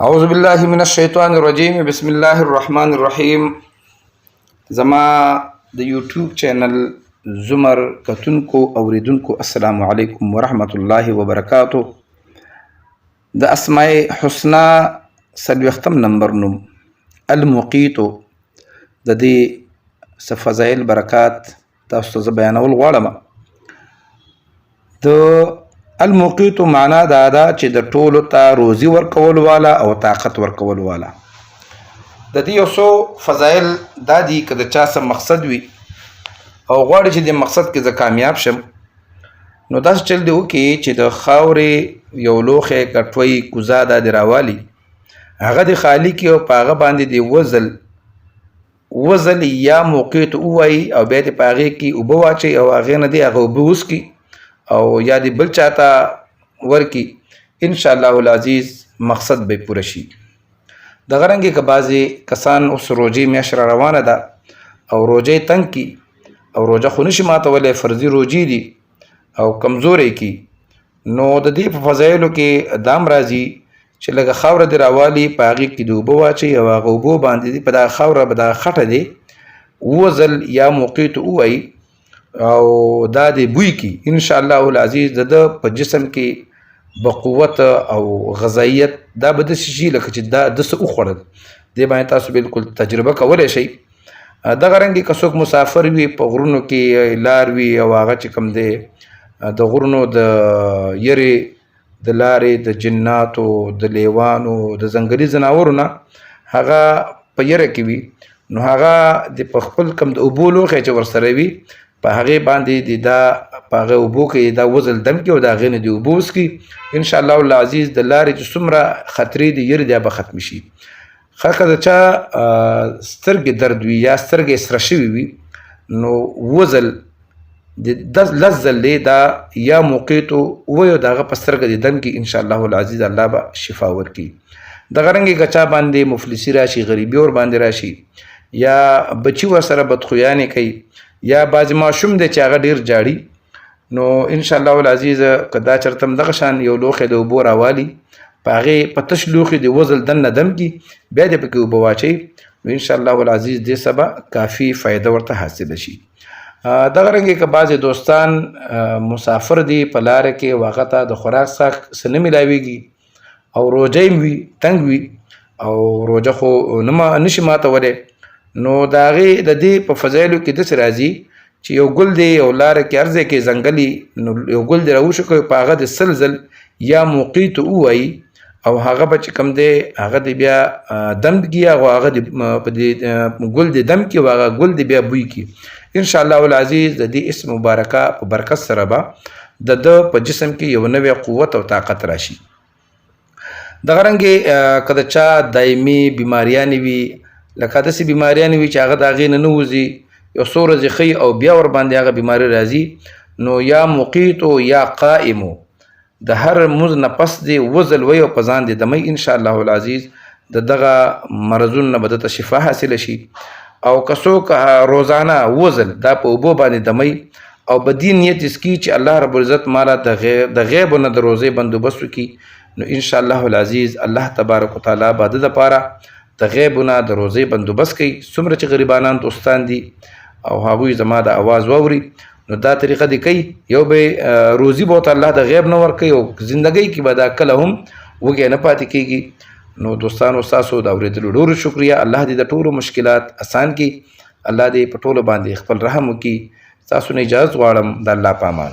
اعوذ بالله من الشیطان الرجیم بسم الله الرحمن الرحیم. زما د یوټیوب چینل زمر کتونکو اوریدونکو السلام علیکم ورحمت الله وبرکاتو. د اسماء حسنا سلوختم نمبر نوم المقیتو د دې فضایل برکات تاسو ته بیانول غواړم. د المقیتو معنا دا ده چې د ټولو ته روزي ورکول والا او طاقت ورکول والا. د دې یو څو فضایل دا دي که د چا څه مقصد وي او غواړي چې د مقصد کې زه کامیاب شم، نو داسې چل دی وکړي چې د خاورې یو لوښی کټوۍ کوزه دا د راوالي، هغه د خالي کړي او په هغه باندې د وزل یا موقیت ووایي او بیا دې په هغې کې اوبه واچوي او هغې نه دی هغه اوبه وڅکي او یا دې بل چاته ورکي، انشاءالله العزیز مقصد به پوره شي. دغه رنګې که بعضې کسان اوس روژې میاشت را روانه ده او روژې تنګ کي او روژه خو نشي ماتولی، فرضي روژې دي او کمزوری کی، نو د دې په فضایلو کې دام راځي چې لږه خاوره دې راوالي، په هغې کې د اوبه واچوي او هغه اوبو باندې په دغه خاوره به دغه خټه دی وزل یا موقیت ووایي او دا د بوی کی، انشاءالله العزیز د په جسم کې بقوت او غذایت دا به داسې شي لکه چې دا داسې وخوړل، دې باندې تاسو بالکل تجربه کولی شئ. دغه رنګې که څوک مسافر وي، په غرونو کې لار وي او هغه چې کوم دی د غرونو د یرې د لارې د جناتو د لیوانو د ځنګلي ځناورو نه هغه په یره کې وي، نو هغه د په خپل کوم د اوبو لوښی چې ورسره وي په هغې باندې د دا په هغه اوبو کې دا وزل دم کړي او د هغې نه د اوبه وڅکي، انشاءالله العزیز د لارې چې څومره خطرې د یرې دا به ختمې شي. ښه که د چا سترګې درد وي یا سترګې سره شوي وي، نو وزل د لس ځل دی دا یا موقیتو ووایو د هغه په سترګه د دم کې، انشاءالله العزیز الله به شفا ورکړي. دغه رنګې که چا باندې مفلسي راشي، غریبي ور باندې راشي، یا بچي ورسره بدخویانې کوي، یا بعضې ماشوم دی چې هغه ډېر جاړي، نو انشاءالله العزیز که دا چېرته هم دغه شان یو لوښی د اوبو راوالي، په هغې په تش لوښي د وزل دننه دم کړي، بیا دې پکې اوبه واچوي، نو انشاءالله العزیز دې څه به کافي فایده ورته حاصله شي. دغه رنګې که بعضې دوستان مسافر دي په لاره کې او هغه ته د خوراک څه نه میلاویږي او روژه یې وي تنګ وي او روژه خو نشي ماتولی، نو د هغې د دې په فضایلو کې داسې راځي چې یو ګل دی یو لاره کې هر ځای کې ځنګلي، نو یو ګل دی راوشو کوي، په هغه د سل ځل یا موقیت ووایي او هغه به چې کوم دی هغه د بیا دم کي، هغه په دې ګل د دم کي او هغه ګل د بیا بوی کي، انشاءالله العزیز د دې اسم مبارکه په برکت سره به د په جسم کې یو نوی قوت او طاقت راشي. دغه رنګې که د چا دایمي بیماریانې وي، لکه داسې بیماریانې وي چې هغه د هغې نه نه وځي، یو څو ورځې ښي او بیا ور باندې هغه بیماري راځي، نو یا موقیتو یا قائمو د هر مونځ نه پس دی وزل وی او په ځان دی دمی، انشاءالله العزیز د دغه مرضونو نه به دته شفا حاصله شي. او که څوک روزانه وزل دا په اوبو باندې دمی او په دې نیت اسکي چې الله رب العزت مالا د غیبو نه د روزې بندوبست وکړي، نو انشاءالله العزیز الله تبارک وتعالی به د دپاره د غیبو نه د روزې بندوبست کوي. څومره چې غریبانان دوستان دي او هغوی زما د اواز واوري، نو دا طریقه دی کوي، یو به روزي به ورته الله د غیب نه ورکوي او زندګۍ کې به دا کله هم وږی نه پاتې کېږي. نو دوستانو ستاسو د اورېدلو ډېرو شکریه، الله دې د ټولو مشکلات اسان کړي، الله دې په ټولو باندې خپل رحم وکړي. ستاسو نه اجازت غواړم، د الله په امان.